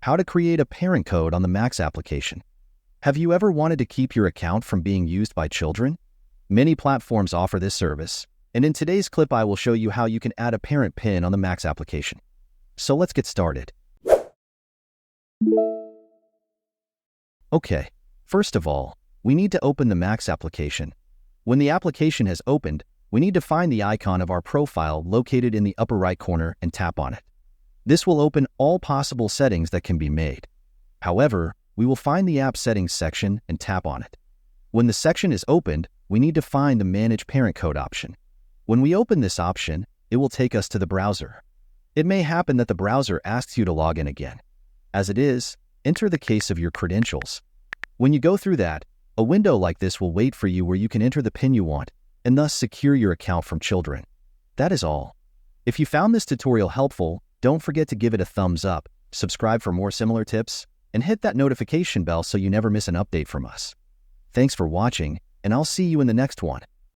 How to create a parent code on the Max application. Have you ever wanted to keep your account from being used by children? Many platforms offer this service, and in today's clip I will show you how you can add a parent PIN on the Max application. So let's get started. Okay, first of all, we need to open the Max application. When the application has opened, we need to find the icon of our profile located in the upper right corner and tap on it. This will open all possible settings that can be made. However, we will find the app settings section and tap on it. When the section is opened, we need to find the Manage Parent Code option. When we open this option, it will take us to the browser. It may happen that the browser asks you to log in again. As it is, enter the case of your credentials. When you go through that, a window like this will wait for you where you can enter the PIN you want and thus secure your account from children. That is all. If you found this tutorial helpful, don't forget to give it a thumbs up, subscribe for more similar tips, and hit that notification bell so you never miss an update from us. Thanks for watching, and I'll see you in the next one.